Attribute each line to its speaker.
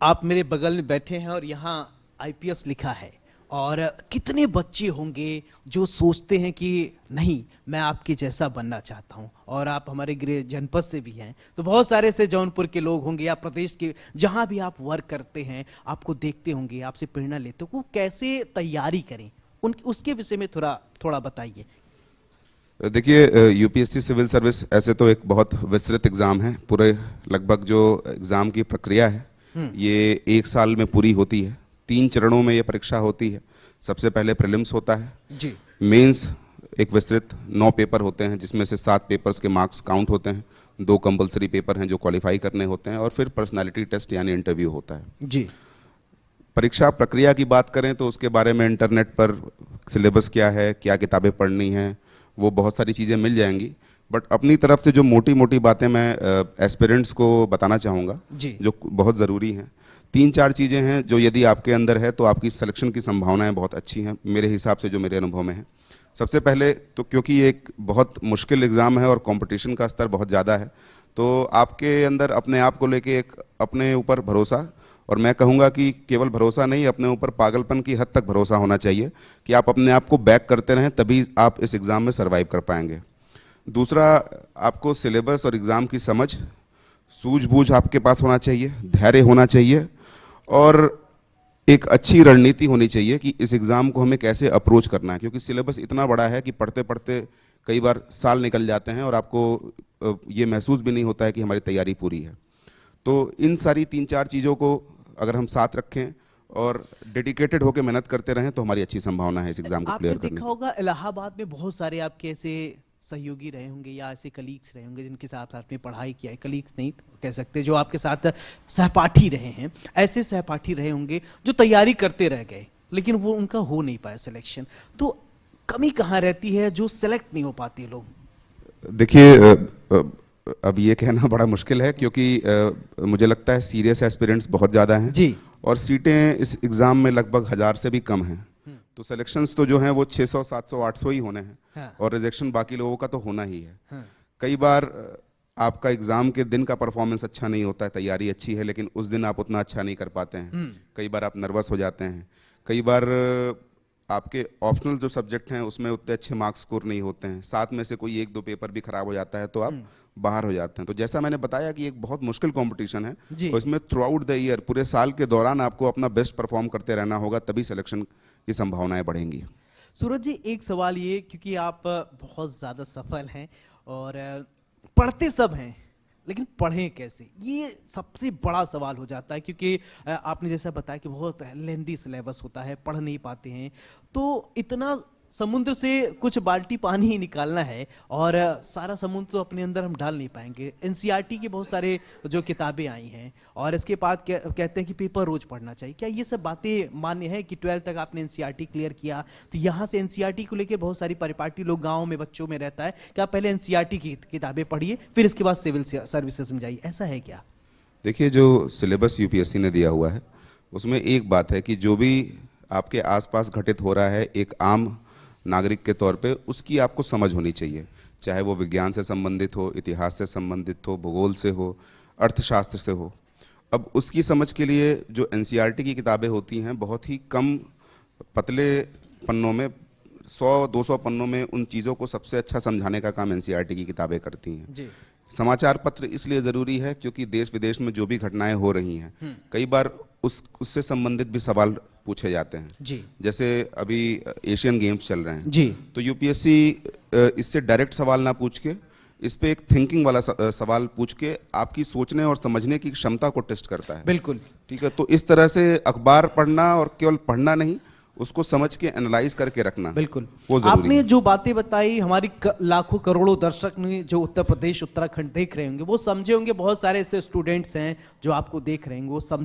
Speaker 1: आप मेरे बगल में बैठे हैं और यहाँ आईपीएस लिखा है और कितने बच्चे होंगे जो सोचते हैं कि नहीं मैं आपके जैसा बनना चाहता हूं। और आप हमारे गृह जनपद से भी हैं तो बहुत सारे से जौनपुर के लोग होंगे या प्रदेश के जहां भी आप वर्क करते हैं आपको देखते होंगे, आपसे प्रेरणा लेते हो। वो कैसे तैयारी करें उसके विषय में थोड़ा बताइए।
Speaker 2: देखिए, यूपीएससी सिविल सर्विस ऐसे तो एक बहुत विस्तृत एग्ज़ाम है। पूरे लगभग जो एग्ज़ाम की प्रक्रिया है ये 1 साल में पूरी होती है। 3 चरणों में ये परीक्षा होती है। सबसे पहले प्रीलिम्स होता है
Speaker 1: जी।
Speaker 2: मेंस एक विस्तृत 9 पेपर होते हैं जिसमें से 7 पेपर्स के मार्क्स काउंट होते हैं। 2 कंपलसरी पेपर हैं जो क्वालिफाई करने होते हैं और फिर पर्सनालिटी टेस्ट यानी इंटरव्यू होता है।
Speaker 1: जी।
Speaker 2: परीक्षा प्रक्रिया की बात करें तो उसके बारे में इंटरनेट पर सिलेबस क्या है, क्या किताबें पढ़नी हैं, वो बहुत सारी चीज़ें मिल जाएंगी। बट अपनी तरफ से जो मोटी मोटी बातें मैं एस्पिरेंट्स को बताना चाहूँगा जो बहुत ज़रूरी हैं। 3-4 चीज़ें हैं जो यदि आपके अंदर है तो आपकी सिलेक्शन की संभावनाएं बहुत अच्छी हैं मेरे हिसाब से, जो मेरे अनुभव में है। सबसे पहले तो क्योंकि ये एक बहुत मुश्किल एग्ज़ाम है और कंपटीशन का स्तर बहुत ज़्यादा है, तो आपके अंदर अपने आप को लेके एक अपने ऊपर भरोसा, और मैं कहूँगा कि केवल भरोसा नहीं, अपने ऊपर पागलपन की हद तक भरोसा होना चाहिए कि आप अपने आप को बैक करते रहें, तभी आप इस एग्ज़ाम में सर्वाइव कर पाएंगे। दूसरा, आपको सिलेबस और एग्ज़ाम की समझ, सूझबूझ आपके पास होना चाहिए, धैर्य होना चाहिए और एक अच्छी रणनीति होनी चाहिए कि इस एग्ज़ाम को हमें कैसे अप्रोच करना है। क्योंकि सिलेबस इतना बड़ा है कि पढ़ते पढ़ते कई बार साल निकल जाते हैं और आपको ये महसूस भी नहीं होता है कि हमारी तैयारी पूरी है। तो इन सारी 3-4 चीज़ों को अगर हम साथ रखें और डेडिकेटेड होकर मेहनत करते रहें तो हमारी अच्छी संभावना है इस एग्ज़ाम को क्लियर करने की।
Speaker 1: देखा होगा इलाहाबाद में बहुत सारे आपके ऐसे सहयोगी रहे होंगे या ऐसे कलीग्स रहे होंगे जिनके साथ आपने पढ़ाई किया है। कलीग्स नहीं कह सकते, जो आपके साथ सहपाठी रहे हैं। ऐसे सहपाठी रहे होंगे जो तैयारी करते रह गए लेकिन वो उनका हो नहीं पाया सिलेक्शन। तो कमी कहाँ रहती है जो सेलेक्ट नहीं हो पाते लोग?
Speaker 2: देखिए, अब ये कहना बड़ा मुश्किल है क्योंकि मुझे लगता है सीरियस एस्पिरेंट्स बहुत ज़्यादा हैं
Speaker 1: जी।
Speaker 2: और सीटें इस एग्ज़ाम में लगभग 1000 से भी कम हैं। तो सिलेक्शंस तो जो हैं वो 600, 700, 800 ही होने हैं।
Speaker 1: हाँ।
Speaker 2: और रिजेक्शन बाकी लोगों का तो होना ही है।
Speaker 1: हाँ।
Speaker 2: कई बार आपका एग्ज़ाम के दिन का परफॉर्मेंस अच्छा नहीं होता है, तैयारी अच्छी है लेकिन उस दिन आप उतना अच्छा नहीं कर पाते हैं। कई बार आप नर्वस हो जाते हैं। कई बार आपके ऑप्शनल जो सब्जेक्ट हैं उसमें उतने अच्छे मार्क्स स्कोर नहीं होते हैं। साथ में से कोई 1-2 पेपर भी खराब हो जाता है तो आप बाहर हो जाते हैं। तो जैसा मैंने बताया कि एक बहुत मुश्किल कंपटीशन है और इसमें थ्रू आउट द ईयर, पूरे साल के दौरान आपको अपना बेस्ट परफॉर्म करते रहना होगा, तभी सिलेक्शन की संभावनाएं बढ़ेंगी।
Speaker 1: सूरज जी, एक सवाल ये, क्योंकि आप बहुत ज़्यादा सफल हैं और पढ़ते सब हैं लेकिन पढ़ें कैसे, ये सबसे बड़ा सवाल हो जाता है। क्योंकि आपने जैसा बताया कि बहुत लेंदी सिलेबस होता है, पढ़ नहीं पाते हैं। तो इतना समुद्र से कुछ बाल्टी पानी ही निकालना है और सारा समुद्र तो अपने अंदर हम डाल नहीं पाएंगे। एनसीईआरटी की बहुत सारे जो किताबें आई हैं और इसके बाद कहते हैं कि पेपर रोज पढ़ना चाहिए। क्या ये सब बातें मान्य है कि 12th तक आपने एनसीईआरटी क्लियर किया तो यहाँ से एनसीईआरटी को लेकर बहुत सारी परिपाटी लोग गाँव में बच्चों में रहता है कि आप पहले एनसीईआरटी की किताबें पढ़िए फिर इसके बाद सिविल सर्विसेज में जाइए, ऐसा है क्या?
Speaker 2: देखिए, जो सिलेबस यूपीएससी ने दिया हुआ है उसमें एक बात है कि जो भी आपके आसपास घटित हो रहा है एक आम नागरिक के तौर पे, उसकी आपको समझ होनी चाहिए। चाहे वो विज्ञान से संबंधित हो, इतिहास से संबंधित हो, भूगोल से हो, अर्थशास्त्र से हो। अब उसकी समझ के लिए जो एनसीईआरटी की किताबें होती हैं बहुत ही कम पतले पन्नों में, 100-200 पन्नों में उन चीज़ों को सबसे अच्छा समझाने का काम एनसीईआरटी की किताबें करती हैं
Speaker 1: जी।
Speaker 2: समाचार पत्र इसलिए ज़रूरी है क्योंकि देश विदेश में जो भी घटनाएं हो रही हैं कई बार उससे संबंधित भी सवाल पूछे जाते हैं।
Speaker 1: जी।
Speaker 2: जैसे अभी एशियन गेम्स चल रहे हैं
Speaker 1: जी।
Speaker 2: तो यूपीएससी इससे डायरेक्ट सवाल ना पूछ के इस पे एक थिंकिंग वाला सवाल पूछ के आपकी सोचने और समझने की क्षमता को टेस्ट करता है।
Speaker 1: बिल्कुल।
Speaker 2: ठीक है, तो इस तरह से अखबार पढ़ना और केवल पढ़ना नहीं, उसको समझ के एनालाइज करके रखना
Speaker 1: बिल्कुल
Speaker 2: वो जरूरी
Speaker 1: आपने
Speaker 2: है।
Speaker 1: जो बातें बताई, हमारी लाखों करोड़ों दर्शक ने जो उत्तर प्रदेश उत्तराखंड देख रहे होंगे वो समझे होंगे। बहुत सारे ऐसे स्टूडेंट्स हैं जो आपको देख रहे होंगे, वो समझ